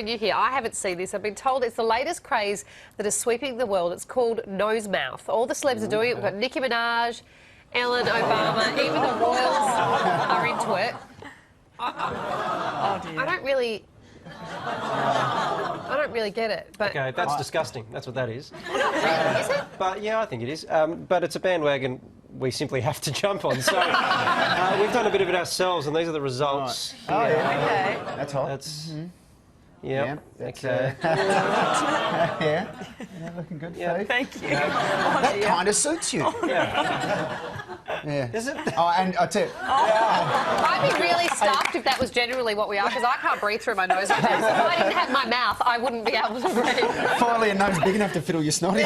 You hear? I haven't seen this. I've been told it's the latest craze that is sweeping the world. It's called nose mouth. All the celebs are doing it. We've got Nicki Minaj, Ellen, Obama, even the royals are into it. I don't really get it. But OK, that's disgusting. That's what that is. Is it? But yeah, I think it is. But it's a bandwagon we simply have to jump on. So we've done a bit of it ourselves, and these are the results. Right. Oh, yeah. Okay. That's hot. That's... Yeah, That's, yeah, looking good, Yeah. Steve. Thank you. That kind of suits you. Yeah. Is it? Oh, and I tell you, I'd be really stuffed if that was generally what we are, because I can't breathe through my nose. So if I didn't have my mouth, I wouldn't be able to breathe. finally a nose big enough to fiddle your snotty.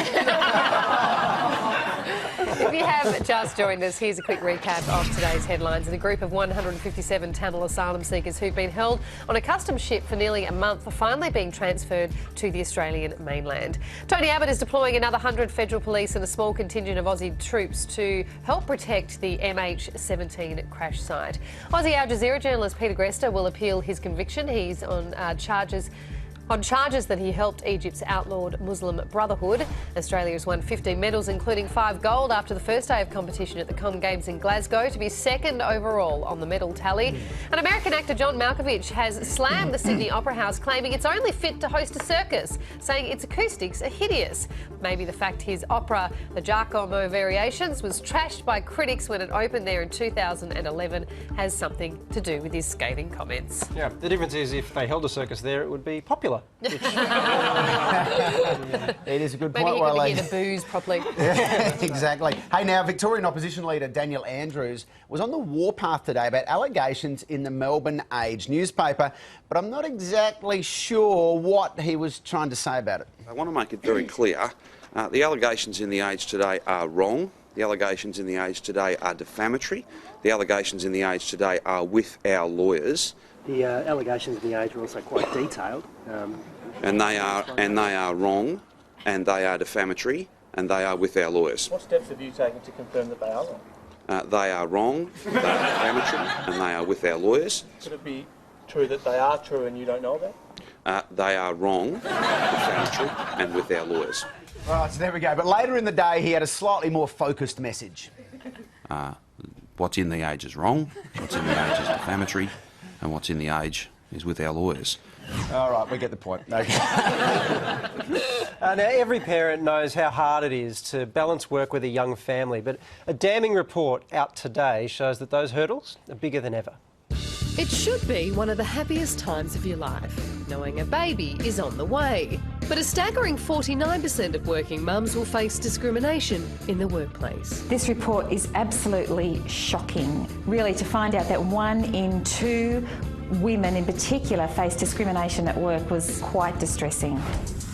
If you have just joined us, here's a quick recap of today's headlines. A group of 157 Tamil asylum seekers who've been held on a customs ship for nearly a month are finally being transferred to the Australian mainland. Tony Abbott is deploying another 100 federal police and a small contingent of Aussie troops to help protect the MH17 crash site. Aussie Al Jazeera journalist Peter Grester will appeal his conviction. He's on charges that he helped Egypt's outlawed Muslim Brotherhood. Australia has won 15 medals, including 5 gold, after the first day of competition at the Com Games in Glasgow, to be second overall on the medal tally. And American actor John Malkovich has slammed the Sydney Opera House, claiming it's only fit to host a circus, saying its acoustics are hideous. Maybe the fact his opera, The Giacomo Variations, was trashed by critics when it opened there in 2011 has something to do with his scathing comments. Yeah, the difference is if they held a circus there, it would be popular. It is a good Maybe point. he couldn't hear the booze properly. Exactly. Hey, now, Victorian opposition leader Daniel Andrews was on the warpath today about allegations in the Melbourne Age newspaper, but I'm not exactly sure what he was trying to say about it. I want to make it very clear. The allegations in the Age today are wrong. The allegations in the Age today are defamatory. The allegations in the Age today are with our lawyers. The allegations in the Age are also quite detailed. And they are wrong, and they are defamatory, and they are with our lawyers. What steps have you taken to confirm that they are wrong? They are wrong, they are defamatory, and they are with our lawyers. Could it be true that they are true and you don't know about? They are wrong, defamatory, and with our lawyers. All right, so there we go. But later in the day, he had a slightly more focused message. What's in the Age is wrong, what's in the Age is defamatory, and what's in the Age is with our lawyers. All right, we get the point. Okay. Now, every parent knows how hard it is to balance work with a young family, but a damning report out today shows that those hurdles are bigger than ever. It should be one of the happiest times of your life, knowing a baby is on the way. But a staggering 49% of working mums will face discrimination in the workplace. This report is absolutely shocking. Really, to find out that 1 in 2 women in particular face discrimination at work was quite distressing.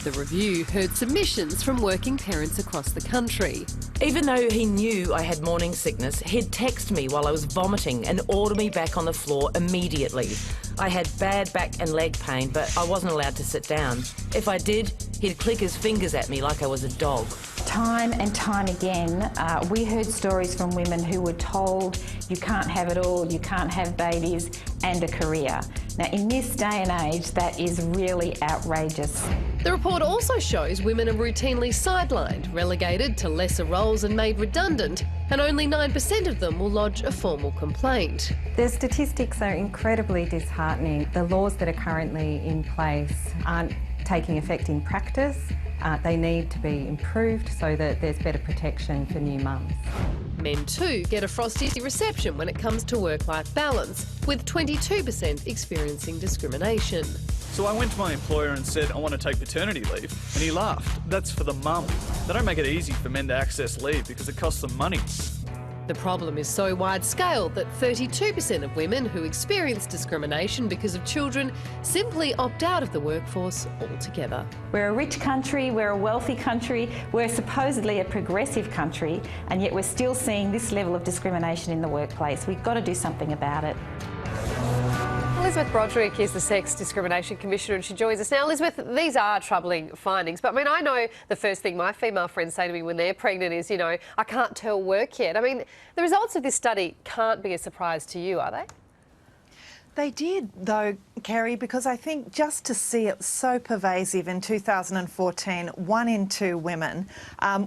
The review heard submissions from working parents across the country. Even though he knew I had morning sickness, he'd text me while I was vomiting and order me back on the floor immediately. I had bad back and leg pain, but I wasn't allowed to sit down. If I did, he'd click his fingers at me like I was a dog. Time and time again, we heard stories from women who were told you can't have it all, you can't have babies and a career. Now, in this day and age, that is really outrageous. The report also shows women are routinely sidelined, relegated to lesser roles and made redundant, and only 9% of them will lodge a formal complaint. The statistics are incredibly disheartening. The laws that are currently in place aren't taking effect in practice. They need to be improved so that there's better protection for new mums. Men too get a frosty reception when it comes to work-life balance, with 22% experiencing discrimination. So I went to my employer and said, I want to take paternity leave, and he laughed. That's for the mum. They don't make it easy for men to access leave because it costs them money. The problem is so wide-scale that 32% of women who experience discrimination because of children simply opt out of the workforce altogether. We're a rich country, we're a wealthy country, we're supposedly a progressive country, and yet we're still seeing this level of discrimination in the workplace. We've got to do something about it. Elizabeth Broderick is the Sex Discrimination Commissioner and she joins us now. Elizabeth, these are troubling findings, but I mean, I know the first thing my female friends say to me when they're pregnant is, you know, I can't tell work yet. I mean, the results of this study can't be a surprise to you, are they? They did, though, Kerrie, because I think just to see it so pervasive in 2014, 1 in 2 women,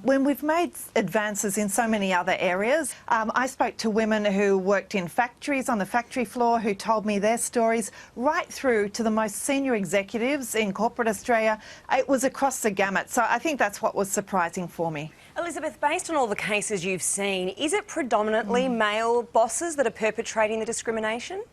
when we've made advances in so many other areas. I spoke to women who worked in factories on the factory floor who told me their stories, right through to the most senior executives in corporate Australia. It was across the gamut. So I think that's what was surprising for me. Elizabeth, based on all the cases you've seen, is it predominantly male bosses that are perpetrating the discrimination?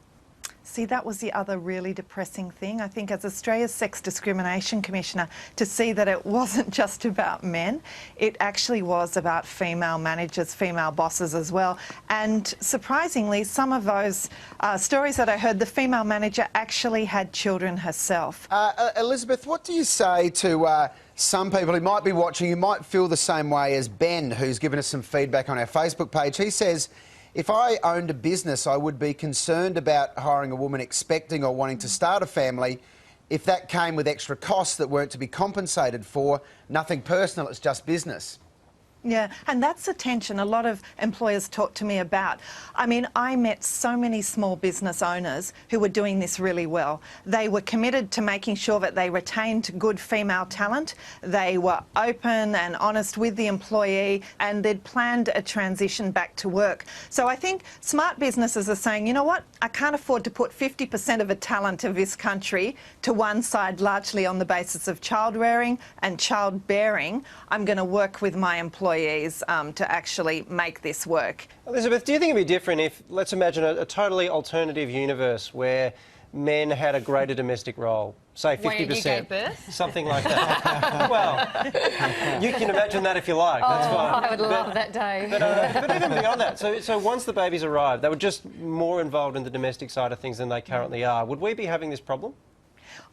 See, that was the other really depressing thing, I think, as Australia's Sex Discrimination Commissioner, to see that it wasn't just about men. It actually was about female managers, female bosses as well. And surprisingly, some of those stories that I heard, the female manager actually had children herself. Elizabeth, what do you say to some people who might be watching, who might feel the same way as Ben, who's given us some feedback on our Facebook page? He says, if I owned a business, I would be concerned about hiring a woman expecting or wanting to start a family if that came with extra costs that weren't to be compensated for. Nothing personal, it's just business. Yeah, and that's the tension a lot of employers talk to me about. I mean, I met so many small business owners who were doing this really well. They were committed to making sure that they retained good female talent. They were open and honest with the employee, and they'd planned a transition back to work. So I think smart businesses are saying, you know what, I can't afford to put 50% of the talent of this country to one side, largely on the basis of child rearing and childbearing. I'm going to work with my employees to actually make this work. Elizabeth, do you think it'd be different if, let's imagine a totally alternative universe where men had a greater domestic role, say 50%? Where you gave birth? Something like that. Well, you can imagine that if you like, that's fine. I would love that day. But even beyond that, so once the babies arrive, they were just more involved in the domestic side of things than they currently are. Would we be having this problem?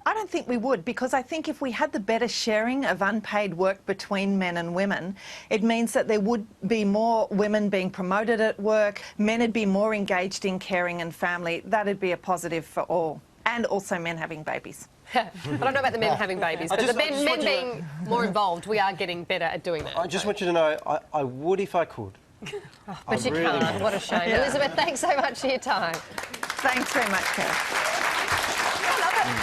I don't think we would, because I think if we had the better sharing of unpaid work between men and women, it means that there would be more women being promoted at work, men would be more engaged in caring and family. That'd be a positive for all, and also men having babies. I don't know about the men having babies, but the men being more involved, we are getting better at doing that. I just want you to know, I would if I could. But you can't. What a shame. Yeah. Elizabeth, thanks so much for your time. Thanks very much, Kerrie.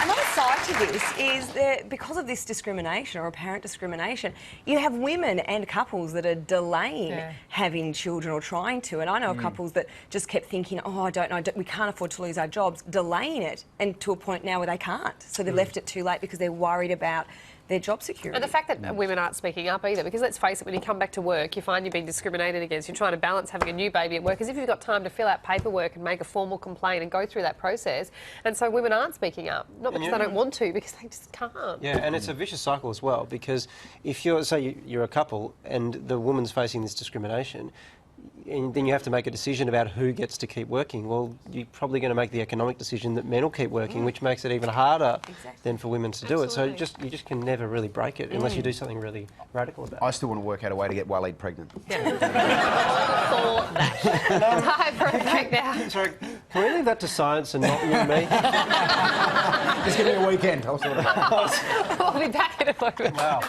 Another side to this is that because of this discrimination or apparent discrimination, you have women and couples that are delaying having children or trying to. And I know of couples that just kept thinking, oh, I don't know, we can't afford to lose our jobs, delaying it, and to a point now where they can't. So they've left it too late because they're worried about their job security. And the fact that women aren't speaking up either, because let's face it, when you come back to work, you find you're being discriminated against. You're trying to balance having a new baby at work as if you've got time to fill out paperwork and make a formal complaint and go through that process. And so women aren't speaking up, not because they don't want to, because they just can't. Yeah, and it's a vicious cycle as well, because if you're, say you're a couple and the woman's facing this discrimination, and then you have to make a decision about who gets to keep working. Well, you're probably going to make the economic decision that men will keep working, which makes it even harder then for women to do it. So you just can never really break it unless you do something really radical about it. I still want to work out a way to get Waleed pregnant. For that. Time for a break now. Sorry, can we leave that to science and not you and me? Just give me a weekend. I'll sort it out. We'll be back in a moment. Wow.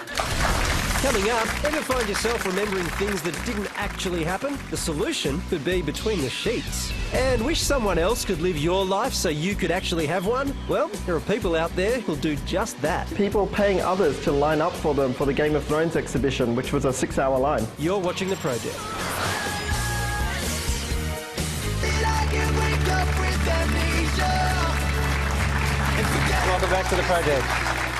Coming up, ever find yourself remembering things that didn't actually happen? The solution could be between the sheets. And wish someone else could live your life so you could actually have one? Well, there are people out there who'll do just that. People paying others to line up for them for the Game of Thrones exhibition, which was a 6-hour line. You're watching The Project. Welcome back to The Project.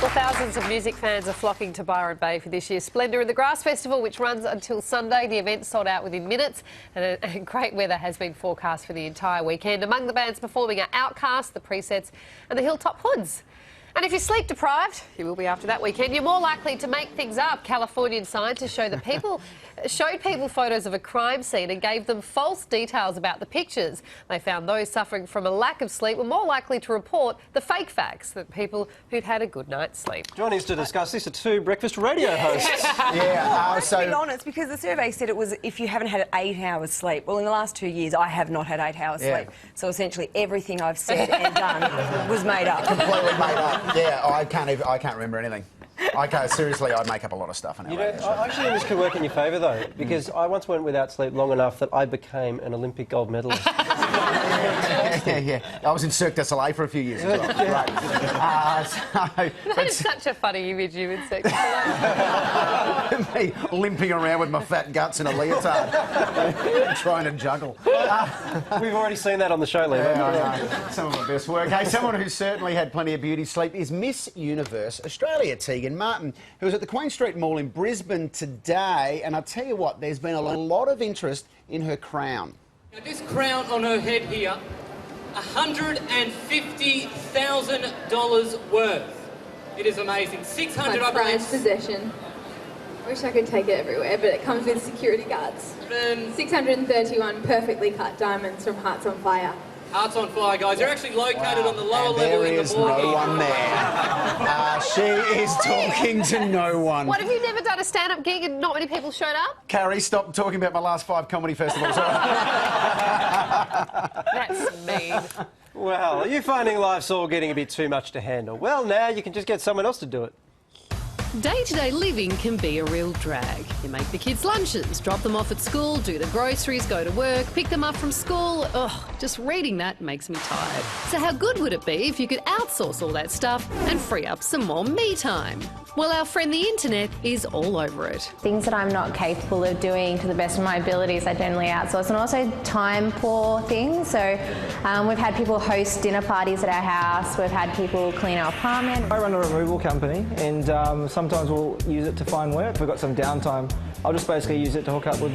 Well, thousands of music fans are flocking to Byron Bay for this year's Splendour in the Grass Festival, which runs until Sunday. The event sold out within minutes, and great weather has been forecast for the entire weekend. Among the bands performing are Outcast, The Presets and the Hilltop Hoods. And if you're sleep deprived, you will be after that weekend, you're more likely to make things up. Californian scientists showed people photos of a crime scene and gave them false details about the pictures. They found those suffering from a lack of sleep were more likely to report the fake facts than people who'd had a good night's sleep. Joining us to discuss this are two breakfast radio hosts. To be honest, because the survey said it was if you haven't had 8 hours sleep. Well, in the last 2 years, I have not had 8 hours sleep. So essentially everything I've said and done was made up. Completely made up. Yeah, I can't remember anything. Seriously, I make up a lot of stuff. You know, I actually think this could work in your favour, though, because I once went without sleep long enough that I became an Olympic gold medalist. Yeah. I was in Cirque du Soleil for a few years as well. Right. That is such a funny image, you in Cirque du Soleil. Me limping around with my fat guts in a leotard, trying to juggle. We've already seen that on the show, Lehmo. Yeah, some of my best work. Hey, someone who certainly had plenty of beauty sleep is Miss Universe Australia, Tegan Martin, who was at the Queen Street Mall in Brisbane today. And I'll tell you what, there's been a lot of interest in her crown. Now, this crown on her head here, $150,000 worth. It is amazing. 600, my I believe. prized possession. I wish I could take it everywhere, but it comes with security guards. 631 perfectly cut diamonds from Hearts on Fire. Hearts on Fire, guys. They're actually located on the lower level in the morgue. There is no one there. She is talking to no one. What, have you never done a stand-up gig and not many people showed up? Kerrie, stop talking about my last 5 comedy festivals. That's mean. Well, are you finding life's all getting a bit too much to handle? Well, now you can just get someone else to do it. Day-to-day living can be a real drag. You make the kids' lunches, drop them off at school, do the groceries, go to work, pick them up from school. Ugh, just reading that makes me tired. So how good would it be if you could outsource all that stuff and free up some more me time? Well, our friend the internet is all over it. Things that I'm not capable of doing to the best of my abilities, I generally outsource, and also time-poor things. So we've had people host dinner parties at our house, we've had people clean our apartment. I run a removal company, and sometimes we'll use it to find work. If we've got some downtime, I'll just basically use it to hook up with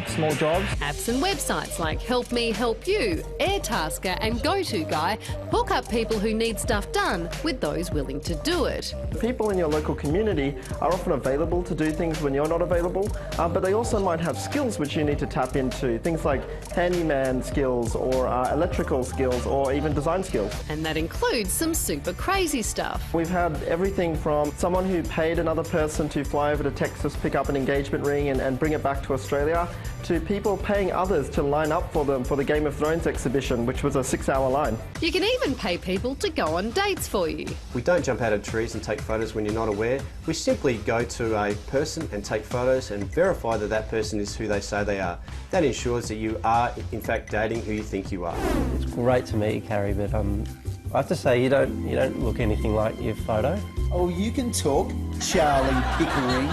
small jobs. Apps and websites like Help Me Help You, Airtasker and GoToGuy hook up people who need stuff done with those willing to do it. People in your local community are often available to do things when you're not available, but they also might have skills which you need to tap into, things like handyman skills or electrical skills or even design skills. And that includes some super crazy stuff. We've had everything from someone who paid another person to fly over to Texas, pick up an engagement ring and bring it back to Australia, to people paying others to line up for them for the Game of Thrones exhibition, which was a 6-hour line. You can even pay people to go on dates for you. We don't jump out of trees and take photos when you're not aware. We simply go to a person and take photos and verify that that person is who they say they are. That ensures that you are, in fact, dating who you think you are. It's great to meet you, Kerrie, but I have to say you don't look anything like your photo. Oh, you can talk, Charlie Pickering.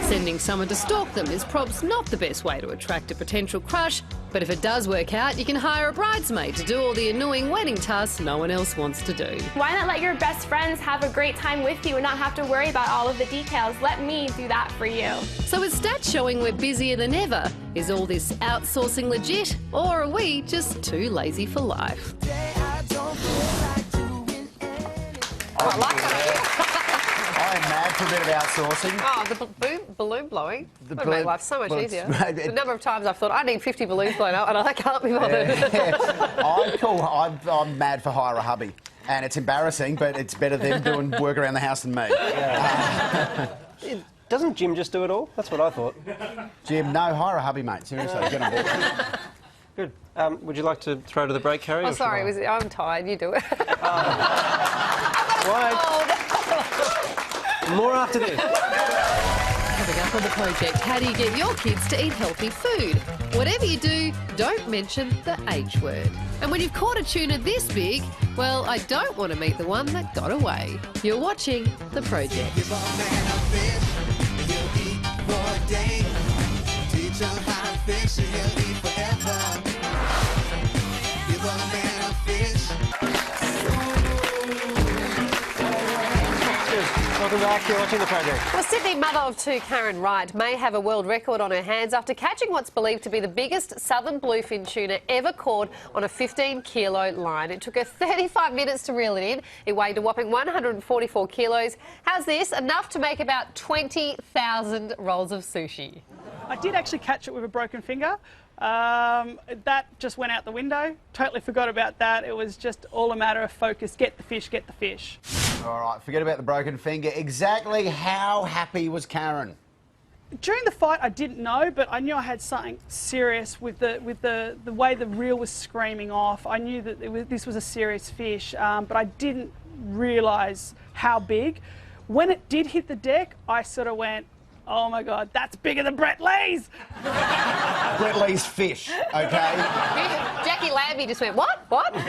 Sending someone to stalk them is probs not the best way to attract a potential crush, but if it does work out, you can hire a bridesmaid to do all the annoying wedding tasks no one else wants to do. Why not let your best friends have a great time with you and not have to worry about all of the details? Let me do that for you. So with stats showing we're busier than ever, is all this outsourcing legit, or are we just too lazy for life? I like that. I am mad for a bit of outsourcing. Oh, the balloon blowing would make life so much easier. The number of times I've thought, I need 50 balloons blown up, and I can't be bothered. I'm mad for hire a hubby. And it's embarrassing, but it's better them doing work around the house than me. Doesn't Jim just do it all? That's what I thought. Jim, no, hire a hubby, mate. Seriously, get on board. Good. Would you like to throw to the break, Kerrie? Oh, sorry, I'm tired. You do it. More after this. Coming up on the project, how do you get your kids to eat healthy food? Whatever you do, don't mention the H word. And when you've caught a tuna this big, well, I don't want to meet the one that got away. You're watching The Project. Welcome back. You're watching The Project. Well, Sydney mother of 2 Karen Wright may have a world record on her hands after catching what's believed to be the biggest southern bluefin tuna ever caught on a 15-kilo line. It took her 35 minutes to reel it in. It weighed a whopping 144 kilos. How's this? Enough to make about 20,000 rolls of sushi. I did actually catch it with a broken finger. That just went out the window. Totally forgot about that. It was just all a matter of focus. Get the fish, get the fish. All right, forget about the broken finger. Exactly how happy was Karen? During the fight, I didn't know, but I knew I had something serious with the way the reel was screaming off. I knew that this was a serious fish, but I didn't realise how big. When it did hit the deck, I sort of went, Oh my God, that's bigger than Brett Lee's. Brett Lee's fish, okay? Jackie Lambie just went, what? What? And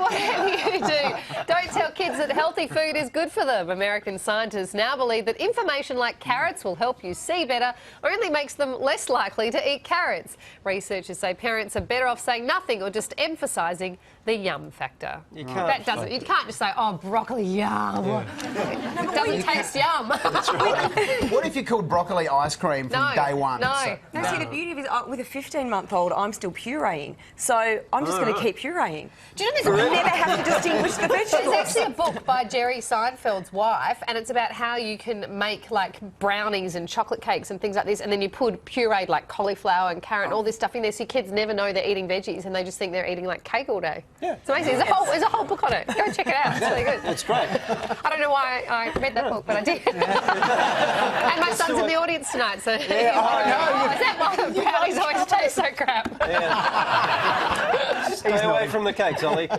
whatever you do, don't tell kids that healthy food is good for them. American scientists now believe that information like carrots will help you see better or only makes them less likely to eat carrots. Researchers say parents are better off saying nothing or just emphasising the yum factor. You can't just say, oh, broccoli, yum. Yeah. It doesn't taste yum. That's right. What if you called broccoli ice cream from day one? No. See, the beauty of it is with a 15-month-old, I'm still pureeing. So I'm just going to keep pureeing. Do you know I never have to distinguish the vegetables. There's actually a book by Jerry Seinfeld's wife, and it's about how you can make, like, brownies and chocolate cakes and things like this, and then you put pureed, like, cauliflower and carrot and all this stuff in there, so your kids never know they're eating veggies and they just think they're eating, like, cake all day. Yeah. It's amazing. There's a whole book on it. Go check it out. It's really good. It's great. I don't know why I read that book, but I did. And my son's in the audience tonight, so... Yeah, Is that why the brownies always taste so crap? Stay away from the cakes, Ollie.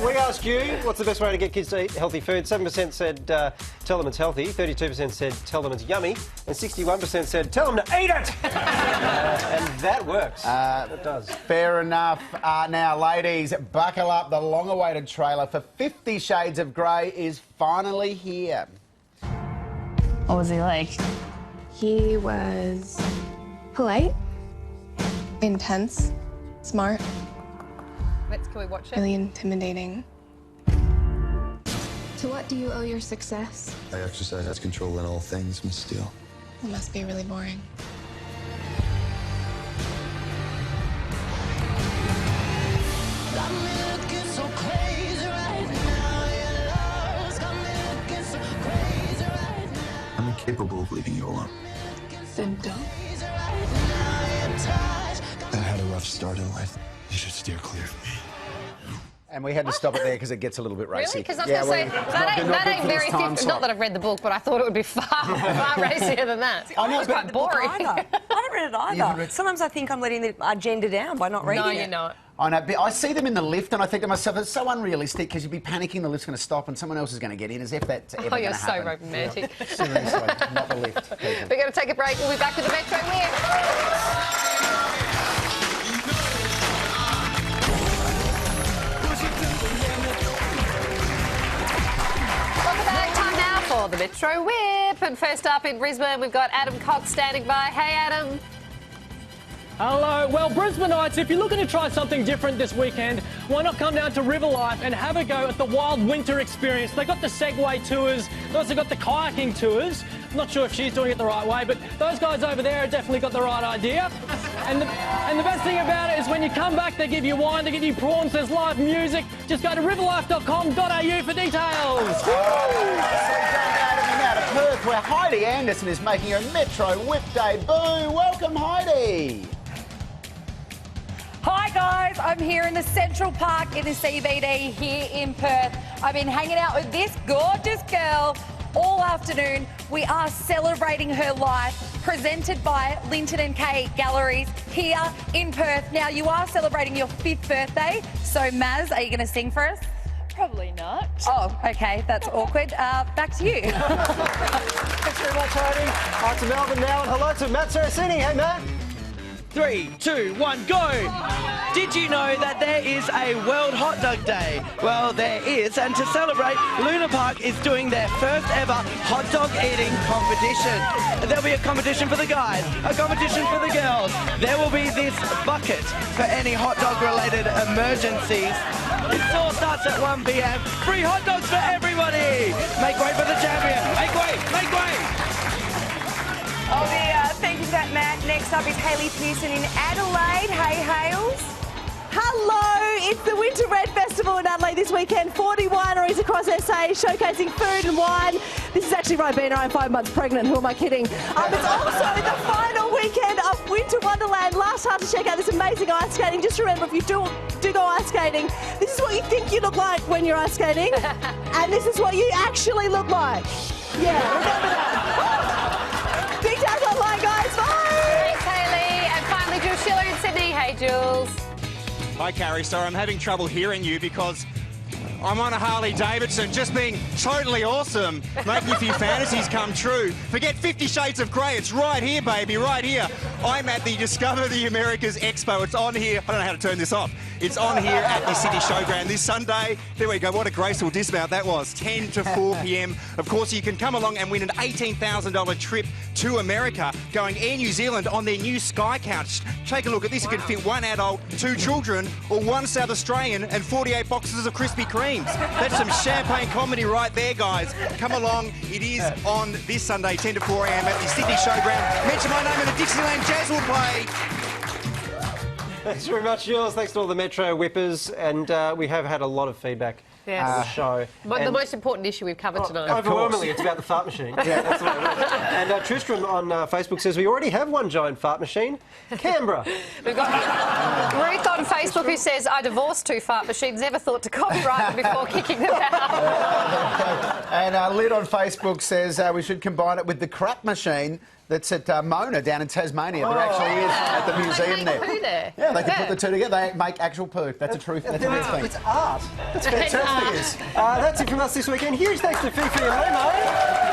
We asked you, what's the best way to get kids to eat healthy food? 7% said tell them it's healthy, 32% said tell them it's yummy, and 61% said tell them to eat it! And that works. It does. Fair enough. Now, ladies, buckle up. The long-awaited trailer for 50 Shades of Grey is finally here. What was he like? He was polite, intense, smart, Can we watch it? really intimidating. To what do you owe your success? I exercise control in all things, Miss Steele. It must be really boring. I'm incapable of leaving you alone. Then don't. I had a rough start in life. You should steer clear of me. And we had to stop it there because it gets a little bit racy. Really? Because I was going to say, that ain't very... Not that I've read the book, but I thought it would be far racier than that. I know, it's quite boring. I haven't read it either. Sometimes I think I'm letting the agenda down by not reading it. No, you're not. I know, but I see them in the lift and I think to myself, it's so unrealistic because you'd be panicking the lift's going to stop and someone else is going to get in, as if that's ever going to happen. Oh, you're so romantic. Yeah. Seriously, not the lift. We're going to take a break. We'll be back with the Metro Whip. For the Metro Whip. And first up in Brisbane, we've got Adam Cox standing by. Hey, Adam. Hello. Well, Brisbaneites, if you're looking to try something different this weekend, why not come down to River Life and have a go at the Wild Winter Experience? They've got the Segway tours. They've also got the kayaking tours. I'm not sure if she's doing it the right way, but those guys over there have definitely got the right idea. And the best thing about it is when you come back, they give you wine, they give you prawns, there's live music. Just go to riverlife.com.au for details. Out of Perth, where Heidi Anderson is making her Metro Whip debut. Welcome, Heidi. Hi guys, I'm here in the Central Park in the CBD here in Perth. I've been hanging out with this gorgeous girl all afternoon. We are celebrating her life, presented by Linton and Kate Galleries here in Perth. Now, you are celebrating your 5th birthday, so Maz, are you going to sing for us? Probably not. Oh, okay, that's awkward. Back to you. Thanks very much, Heidi. Right to Melbourne now, and hello to Matt Saraceni. Hey, Matt. 3, 2, 1, go! Did you know that there is a World Hot Dog Day? Well, there is, and to celebrate, Luna Park is doing their first ever hot dog eating competition. There'll be a competition for the guys, a competition for the girls. There will be this bucket for any hot dog related emergencies. It all starts at 1 p.m. Free hot dogs for everybody! Make way for the champion! Make way! Make way! Oh dear, thank you for that, Matt. Next up is Hayley Pearson in Adelaide. Hey, Hales. Hello, it's the Winter Red Festival in Adelaide this weekend. 40 wineries across SA showcasing food and wine. This is actually Ribena. I'm 5 months pregnant. Who am I kidding? It's also the final weekend of Winter Wonderland. Last time to check out this amazing ice skating. Just remember, if you do go ice skating, this is what you think you look like when you're ice skating, and this is what you actually look like. Yeah, remember that. Big dads online, guys. Bye. Thanks, Hayley. And finally, Jules Schiller in Sydney. Hey, Jules. Hi, Carrie. Sorry, I'm having trouble hearing you because I'm on a Harley Davidson, just being totally awesome, making a few fantasies come true. Forget 50 Shades of Grey, it's right here, baby, right here. I'm at the Discover the Americas Expo. It's on here. I don't know how to turn this off. It's on here at the City Showground this Sunday. There we go. What a graceful dismount that was. 10 to 4 p.m. Of course, you can come along and win an $18,000 trip to America, going Air New Zealand on their new Sky Couch. Take a look at this. It can fit 1 adult, 2 children, or 1 South Australian and 48 boxes of Krispy Kremes. That's some champagne comedy right there, guys. Come along. It is on this Sunday, 10 to 4 a.m. at the Sydney Showground. Mention my name and the Dixieland Jazz will play. Thanks very much, Jules. Thanks to all the Metro whippers. And we have had a lot of feedback on the show. The most important issue we've covered tonight. Overwhelmingly, it's about the fart machine. Yeah, that's what it is. And Tristram on Facebook says, we already have one giant fart machine, Canberra. We've got Ruth on Facebook who says, I divorced 2 fart machines, never thought to copyright them before kicking them out. And Lyd on Facebook says we should combine it with the crap machine that's at Mona down in Tasmania. There actually is at the museum there. Poo there. Yeah, they can put the two together. They make actual poo. That's a truth. That's a real thing. It's art. That's fantastic. That's it from us this weekend. Huge thanks to Fifi and Lehmo.